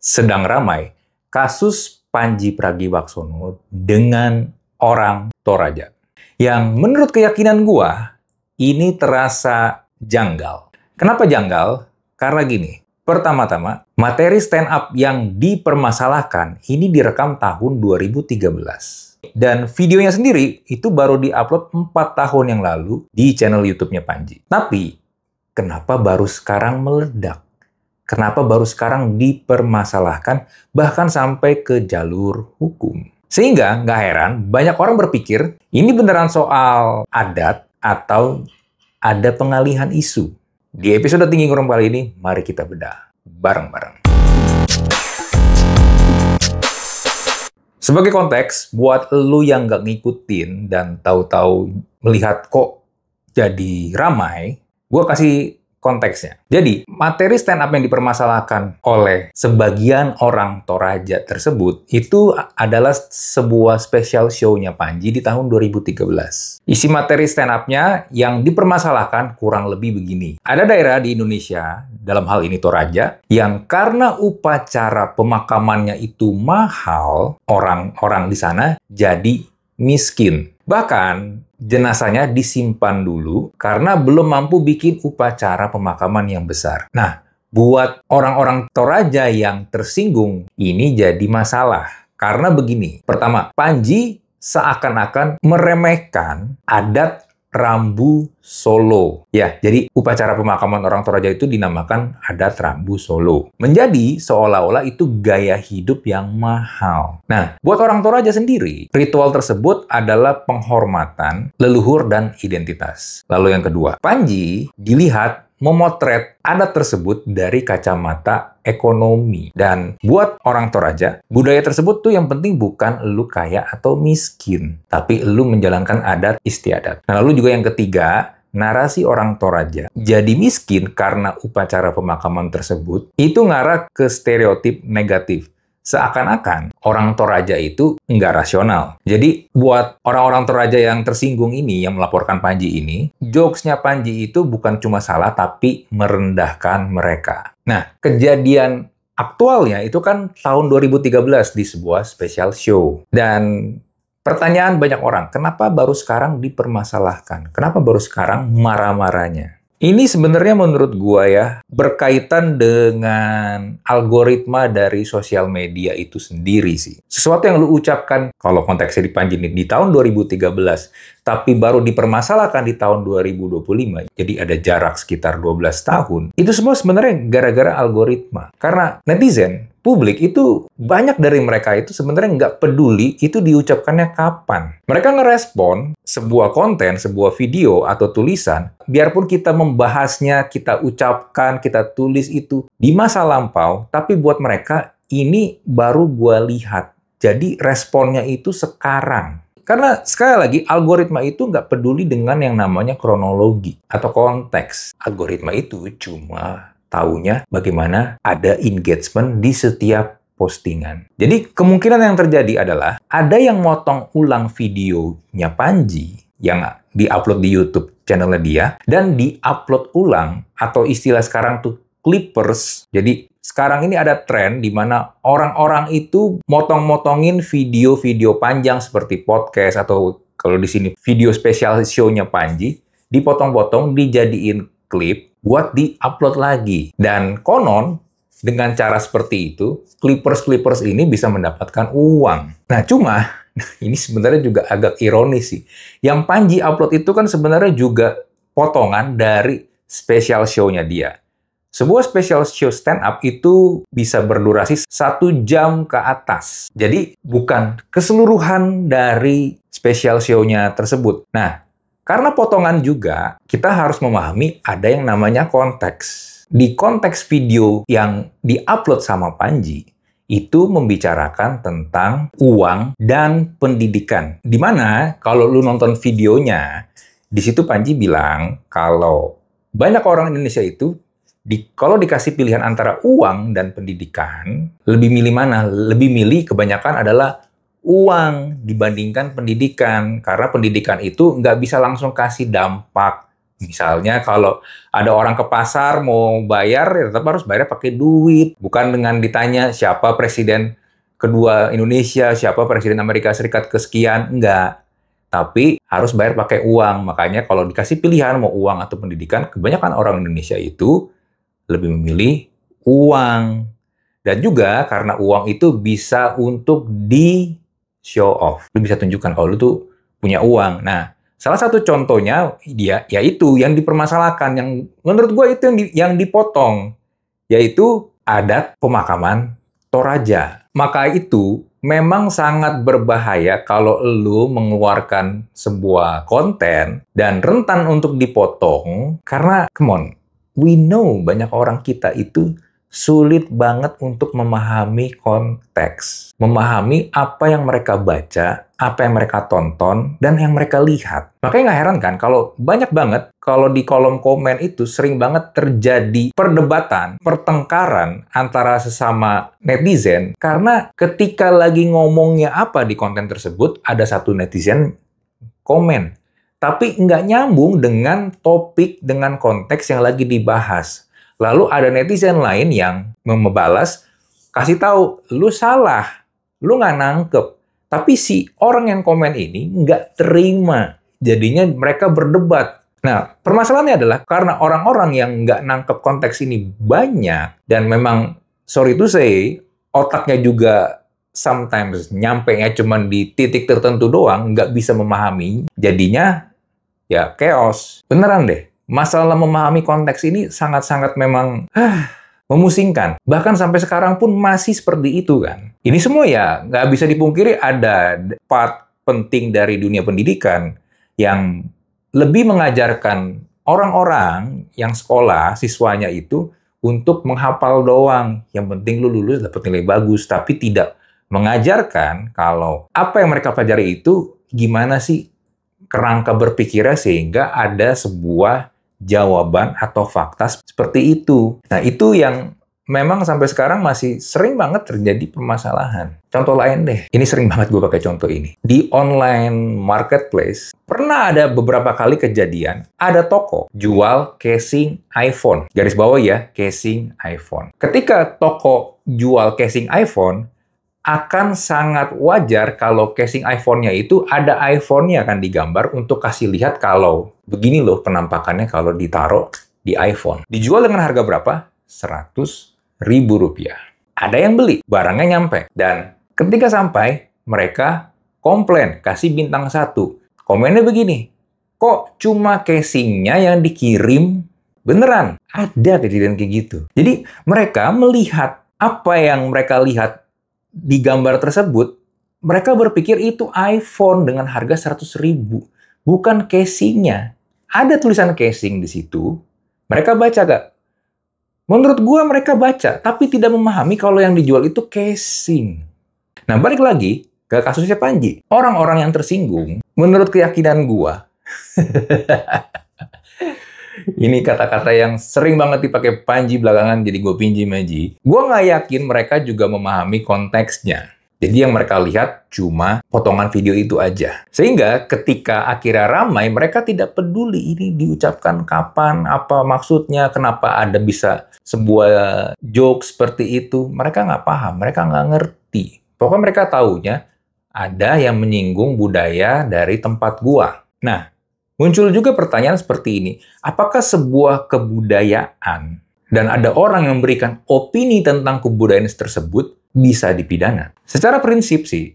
sedang ramai kasus Pandji Pragiwaksono dengan orang Toraja. Yang menurut keyakinan gua, ini terasa janggal. Kenapa janggal? Karena gini, pertama-tama, materi stand up yang dipermasalahkan ini direkam tahun 2013. Dan videonya sendiri itu baru diupload 4 tahun yang lalu di channel YouTube-nya Pandji. Tapi, kenapa baru sekarang meledak? Kenapa baru sekarang dipermasalahkan bahkan sampai ke jalur hukum? Sehingga nggak heran banyak orang berpikir ini beneran soal adat atau ada pengalihan isu. Di episode Tinggi Ngurung kali ini, mari kita bedah bareng-bareng. Sebagai konteks, buat lu yang nggak ngikutin dan tahu-tahu melihat kok jadi ramai, gue kasih konteksnya. Jadi, materi stand up yang dipermasalahkan oleh sebagian orang Toraja tersebut itu adalah sebuah special show-nya Pandji di tahun 2013. Isi materi stand up-nya yang dipermasalahkan kurang lebih begini. Ada daerah di Indonesia, dalam hal ini Toraja, yang karena upacara pemakamannya itu mahal, orang-orang di sana jadi miskin. Bahkan, jenazahnya disimpan dulu karena belum mampu bikin upacara pemakaman yang besar. Nah, buat orang-orang Toraja yang tersinggung, ini jadi masalah. Karena begini, pertama, Pandji seakan-akan meremehkan adat Rambu Solo. Ya, jadi upacara pemakaman orang Toraja itu dinamakan adat Rambu Solo. Menjadi seolah-olah itu gaya hidup yang mahal. Nah, buat orang Toraja sendiri, ritual tersebut adalah penghormatan leluhur dan identitas. Lalu yang kedua, Pandji dilihat memotret adat tersebut dari kacamata ekonomi. Dan buat orang Toraja, budaya tersebut tuh yang penting bukan lu kaya atau miskin, tapi lu menjalankan adat istiadat. Nah, lalu juga yang ketiga, narasi orang Toraja jadi miskin karena upacara pemakaman tersebut, itu ngarah ke stereotip negatif. Seakan-akan orang Toraja itu nggak rasional. Jadi, buat orang-orang Toraja yang tersinggung ini, yang melaporkan Pandji ini, jokes-nya Pandji itu bukan cuma salah, tapi merendahkan mereka. Nah, kejadian aktualnya itu kan tahun 2013 di sebuah special show. Dan pertanyaan banyak orang, kenapa baru sekarang dipermasalahkan? Kenapa baru sekarang marah-marahnya? Ini sebenarnya menurut gua ya, berkaitan dengan algoritma dari sosial media itu sendiri sih. Sesuatu yang lu ucapkan, kalau konteksnya di Pandji di tahun 2013, tapi baru dipermasalahkan di tahun 2025, jadi ada jarak sekitar 12 tahun, itu semua sebenarnya gara-gara algoritma. Karena netizen, publik itu, banyak dari mereka itu sebenarnya nggak peduli itu diucapkannya kapan. Mereka ngerespon sebuah konten, sebuah video atau tulisan, biarpun kita membahasnya, kita ucapkan, kita tulis itu di masa lampau, tapi buat mereka ini baru gua lihat. Jadi responnya itu sekarang. Karena sekali lagi, algoritma itu nggak peduli dengan yang namanya kronologi atau konteks. Algoritma itu cuma taunya bagaimana ada engagement di setiap postingan. Jadi kemungkinan yang terjadi adalah ada yang motong ulang videonya Pandji yang diupload di YouTube channelnya dia dan diupload ulang atau istilah sekarang tuh clippers. Jadi sekarang ini ada tren di mana orang-orang itu motong-motongin video-video panjang seperti podcast atau kalau di sini video spesial show-nya Pandji dipotong-potong dijadiin klip buat di-upload lagi. Dan konon, dengan cara seperti itu, clippers-clippers ini bisa mendapatkan uang. Nah, cuma, ini sebenarnya juga agak ironis sih. Yang Pandji upload itu kan sebenarnya juga potongan dari special show-nya dia. Sebuah special show stand-up itu bisa berdurasi 1 jam ke atas. Jadi, bukan keseluruhan dari special show-nya tersebut. Nah, karena potongan juga, kita harus memahami ada yang namanya konteks. Di konteks video yang diupload sama Pandji, itu membicarakan tentang uang dan pendidikan. Dimana kalau lu nonton videonya, di situ Pandji bilang kalau banyak orang Indonesia itu, kalau dikasih pilihan antara uang dan pendidikan, lebih milih mana? Lebih milih kebanyakan adalah uang dibandingkan pendidikan. Karena pendidikan itu nggak bisa langsung kasih dampak Misalnya kalau ada orang ke pasar mau bayar, ya tetap harus bayar pakai duit. Bukan dengan ditanya siapa presiden kedua Indonesia, siapa presiden Amerika Serikat kesekian. Enggak. Tapi harus bayar pakai uang. Makanya kalau dikasih pilihan mau uang atau pendidikan, kebanyakan orang Indonesia itu lebih memilih uang. Dan juga karena uang itu bisa untuk di show off. Lu bisa tunjukkan kalau lu tuh punya uang. Nah, salah satu contohnya dia yaitu yang dipermasalahkan, yang menurut gue itu yang dipotong, yaitu adat pemakaman Toraja. Maka itu memang sangat berbahaya kalau lu mengeluarkan sebuah konten dan rentan untuk dipotong karena come on, we know banyak orang kita itu sulit banget untuk memahami konteks, memahami apa yang mereka baca, apa yang mereka tonton, dan yang mereka lihat. Makanya nggak heran kan kalau banyak banget, kalau di kolom komen itu sering banget terjadi perdebatan, pertengkaran antara sesama netizen, karena ketika lagi ngomongnya apa di konten tersebut, ada satu netizen komen, tapi nggak nyambung dengan topik, dengan konteks yang lagi dibahas. Lalu ada netizen lain yang membalas, kasih tahu, lu salah, lu nggak nangkep. Tapi si orang yang komen ini nggak terima. Jadinya mereka berdebat. Nah, permasalahannya adalah karena orang-orang yang nggak nangkep konteks ini banyak, dan memang, sorry to say, otaknya juga sometimes nyampe-nya cuma di titik tertentu doang, nggak bisa memahami, jadinya ya chaos. Beneran deh. Masalah memahami konteks ini sangat-sangat memang memusingkan. Bahkan sampai sekarang pun masih seperti itu kan. Ini semua ya nggak bisa dipungkiri ada part penting dari dunia pendidikan yang lebih mengajarkan orang-orang yang sekolah, siswanya itu untuk menghafal doang. Yang penting lu lulus dapat nilai bagus, tapi tidak mengajarkan kalau apa yang mereka pelajari itu gimana sih kerangka berpikirnya sehingga ada sebuah jawaban atau fakta seperti itu. Nah, itu yang memang sampai sekarang masih sering banget terjadi permasalahan. Contoh lain deh, ini sering banget gue pakai contoh ini. Di online marketplace, pernah ada beberapa kali kejadian, ada toko jual casing iPhone. Garis bawah ya, casing iPhone. Ketika toko jual casing iPhone, akan sangat wajar kalau casing iPhone-nya itu ada iPhone-nya kan digambar untuk kasih lihat kalau begini loh penampakannya kalau ditaruh di iPhone. Dijual dengan harga berapa? Rp100.000. Ada yang beli, barangnya nyampe. Dan ketika sampai, mereka komplain, kasih bintang 1. Komennya begini, kok cuma casingnya yang dikirim? Beneran, ada kejadian kayak gitu. Jadi mereka melihat apa yang mereka lihat di gambar tersebut, mereka berpikir itu iPhone dengan harga 100.000, bukan casingnya. Ada tulisan casing di situ, mereka baca gak? Menurut gua mereka baca, tapi tidak memahami kalau yang dijual itu casing. Nah, balik lagi ke kasusnya Panji. Orang-orang yang tersinggung, menurut keyakinan gua, ini kata-kata yang sering banget dipakai Panji belakangan, jadi gue pinjam aja. Gue nggak yakin mereka juga memahami konteksnya. Jadi yang mereka lihat cuma potongan video itu aja. Sehingga ketika akhirnya ramai, mereka tidak peduli ini diucapkan kapan, apa maksudnya, kenapa ada bisa sebuah joke seperti itu. Mereka nggak paham, mereka nggak ngerti. Pokoknya mereka taunya ada yang menyinggung budaya dari tempat gua. Nah, muncul juga pertanyaan seperti ini, apakah sebuah kebudayaan dan ada orang yang memberikan opini tentang kebudayaan tersebut bisa dipidana? Secara prinsip sih,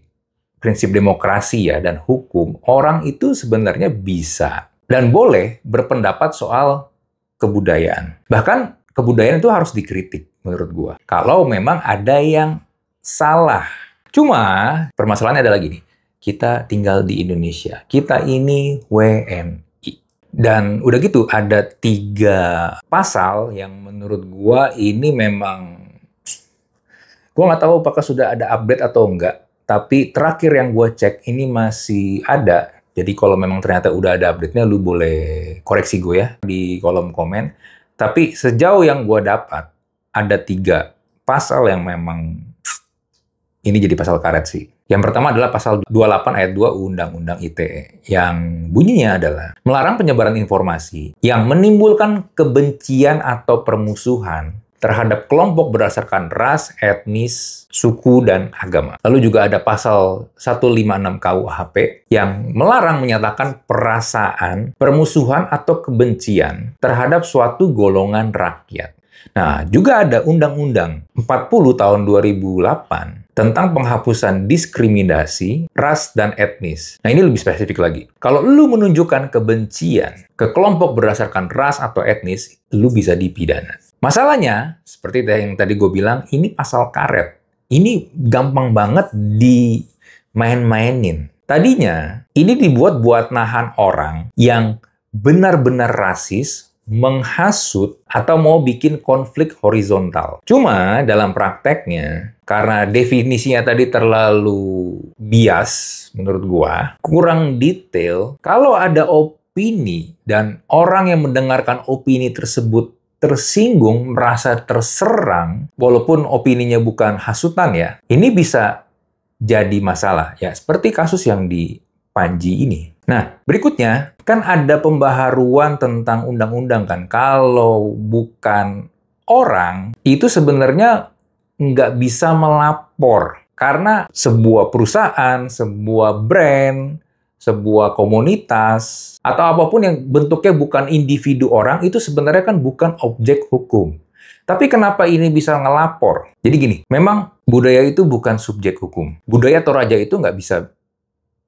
prinsip demokrasi ya dan hukum, orang itu sebenarnya bisa dan boleh berpendapat soal kebudayaan. Bahkan kebudayaan itu harus dikritik menurut gua. Kalau memang ada yang salah. Cuma permasalahannya adalah gini. Kita tinggal di Indonesia. Kita ini WNI. Dan udah gitu, ada 3 pasal yang menurut gua ini memang... Gua nggak tahu apakah sudah ada update atau enggak. Tapi terakhir yang gua cek ini masih ada. Jadi kalau memang ternyata udah ada update-nya, lu boleh koreksi gue ya di kolom komen. Tapi sejauh yang gua dapat, ada 3 pasal yang memang... Ini jadi pasal karet sih. Yang pertama adalah pasal 28 ayat 2 Undang-Undang ITE, yang bunyinya adalah melarang penyebaran informasi yang menimbulkan kebencian atau permusuhan terhadap kelompok berdasarkan ras, etnis, suku, dan agama. Lalu juga ada pasal 156 KUHP yang melarang menyatakan perasaan, permusuhan, atau kebencian terhadap suatu golongan rakyat. Nah, juga ada Undang-Undang 40 tahun 2008 tentang penghapusan diskriminasi ras dan etnis. Nah, ini lebih spesifik lagi. Kalau lu menunjukkan kebencian ke kelompok berdasarkan ras atau etnis, lu bisa dipidana. Masalahnya, seperti yang tadi gue bilang, ini pasal karet. Ini gampang banget dimain-mainin. Tadinya, ini dibuat buat nahan orang yang benar-benar rasis, menghasut, atau mau bikin konflik horizontal. Cuma dalam prakteknya, karena definisinya tadi terlalu bias menurut gua, kurang detail, kalau ada opini dan orang yang mendengarkan opini tersebut tersinggung, merasa terserang, walaupun opininya bukan hasutan ya, ini bisa jadi masalah. Ya, seperti kasus yang di Panji ini. Nah, berikutnya, kan ada pembaharuan tentang undang-undang kan. Kalau bukan orang, itu sebenarnya nggak bisa melapor. Karena sebuah perusahaan, sebuah brand, sebuah komunitas, atau apapun yang bentuknya bukan individu orang, itu sebenarnya kan bukan objek hukum. Tapi kenapa ini bisa ngelapor? Jadi gini, memang budaya itu bukan subjek hukum. Budaya Toraja itu nggak bisa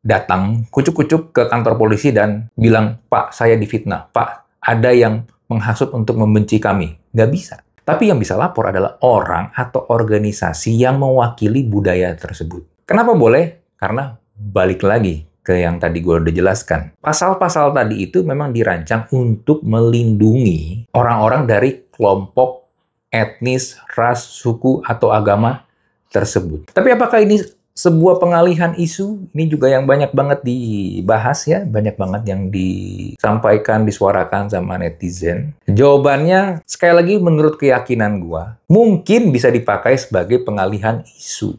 datang kucuk-kucuk ke kantor polisi dan bilang, Pak, saya difitnah. Pak, ada yang menghasut untuk membenci kami. Nggak bisa. Tapi yang bisa lapor adalah orang atau organisasi yang mewakili budaya tersebut. Kenapa boleh? Karena balik lagi ke yang tadi gue udah jelaskan. Pasal-pasal tadi itu memang dirancang untuk melindungi orang-orang dari kelompok etnis, ras, suku, atau agama tersebut. Tapi apakah ini sebuah pengalihan isu? Ini juga yang banyak banget dibahas ya, banyak banget yang disampaikan, disuarakan sama netizen. Jawabannya, sekali lagi menurut keyakinan gue, mungkin bisa dipakai sebagai pengalihan isu.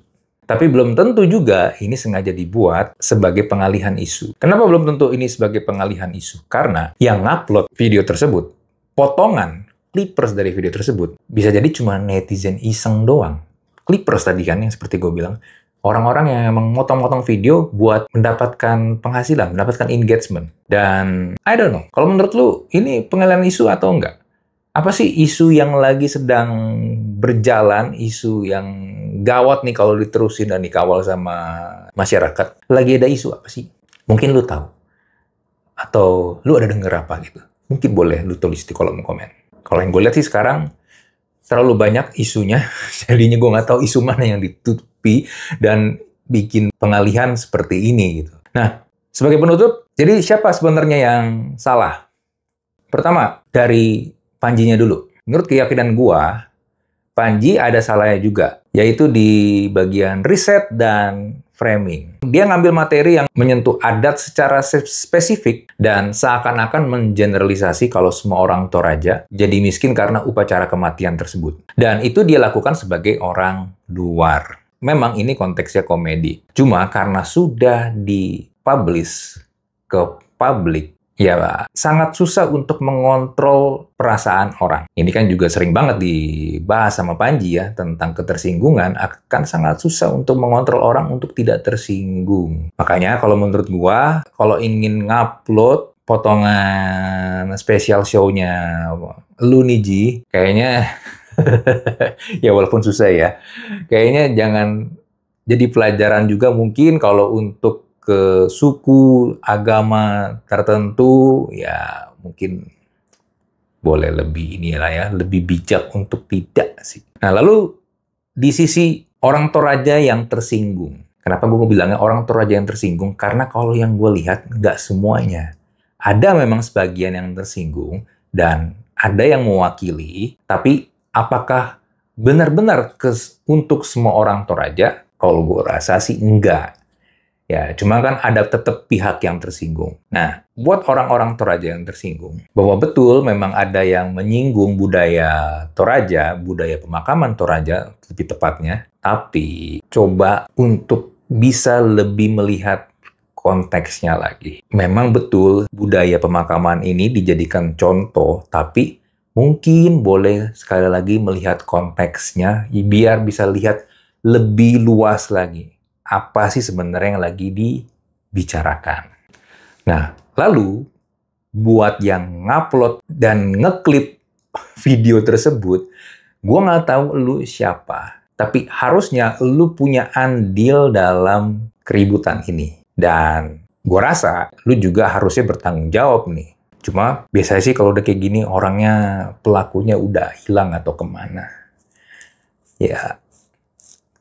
Tapi belum tentu juga ini sengaja dibuat sebagai pengalihan isu. Kenapa belum tentu ini sebagai pengalihan isu? Karena yang ngupload video tersebut, potongan, clippers dari video tersebut, bisa jadi cuma netizen iseng doang. Clippers tadi kan, yang seperti gue bilang, orang-orang yang emang motong-motong video buat mendapatkan penghasilan, mendapatkan engagement. Dan, I don't know, kalau menurut lu, ini pengalihan isu atau enggak? Apa sih isu yang lagi sedang berjalan, isu yang gawat nih kalau diterusin dan dikawal sama masyarakat? Lagi ada isu apa sih? Mungkin lu tahu. Atau lu ada denger apa gitu. Mungkin boleh lu tulis di kolom komen. Kalau yang gue lihat sih sekarang terlalu banyak isunya. Jadinya gue nggak tahu isu mana yang ditutupi dan bikin pengalihan seperti ini gitu. Nah, sebagai penutup, jadi siapa sebenarnya yang salah? Pertama, dari Panjinya dulu. Menurut keyakinan gua, Panji ada salahnya juga, yaitu di bagian riset dan framing. Dia ngambil materi yang menyentuh adat secara spesifik dan seakan-akan mengeneralisasi kalau semua orang Toraja jadi miskin karena upacara kematian tersebut. Dan itu dia lakukan sebagai orang luar. Memang ini konteksnya komedi. Cuma karena sudah dipublish ke publik, ya sangat susah untuk mengontrol perasaan orang. Ini kan juga sering banget dibahas sama Panji ya, tentang ketersinggungan, akan sangat susah untuk mengontrol orang untuk tidak tersinggung. Makanya kalau menurut gua, kalau ingin ngupload potongan spesial show-nya lu nih Ji, kayaknya ya walaupun susah ya, kayaknya jangan jadi pelajaran juga mungkin kalau untuk ke suku, agama tertentu, ya mungkin boleh lebih inilah ya, lebih bijak untuk tidak sih. Nah, lalu di sisi orang Toraja yang tersinggung. Kenapa gue bilangnya orang Toraja yang tersinggung? Karena kalau yang gue lihat, nggak semuanya. Ada memang sebagian yang tersinggung, dan ada yang mewakili, tapi apakah benar-benar untuk semua orang Toraja? Kalau gue rasa sih enggak. Ya, cuma kan ada tetap pihak yang tersinggung. Nah, buat orang-orang Toraja yang tersinggung, bahwa betul memang ada yang menyinggung budaya Toraja, budaya pemakaman Toraja, lebih tepatnya, tapi coba untuk bisa lebih melihat konteksnya lagi. Memang betul budaya pemakaman ini dijadikan contoh, tapi mungkin boleh sekali lagi melihat konteksnya biar bisa lihat lebih luas lagi. Apa sih sebenarnya yang lagi dibicarakan? Nah, lalu buat yang ngupload dan ngeklip video tersebut, gue nggak tahu lu siapa. Tapi harusnya lu punya andil dalam keributan ini. Dan gue rasa lu juga harusnya bertanggung jawab nih. Cuma biasanya sih kalau udah kayak gini orangnya, pelakunya udah hilang atau kemana. Ya,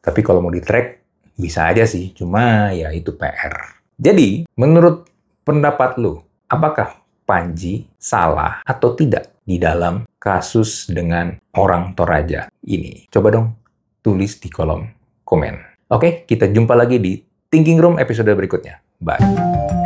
tapi kalau mau di-track bisa aja sih. Cuma ya itu PR. Jadi, menurut pendapat lu, apakah Panji salah atau tidak di dalam kasus dengan orang Toraja ini? Coba dong tulis di kolom komen. Oke, kita jumpa lagi di Thinking Room episode berikutnya. Bye.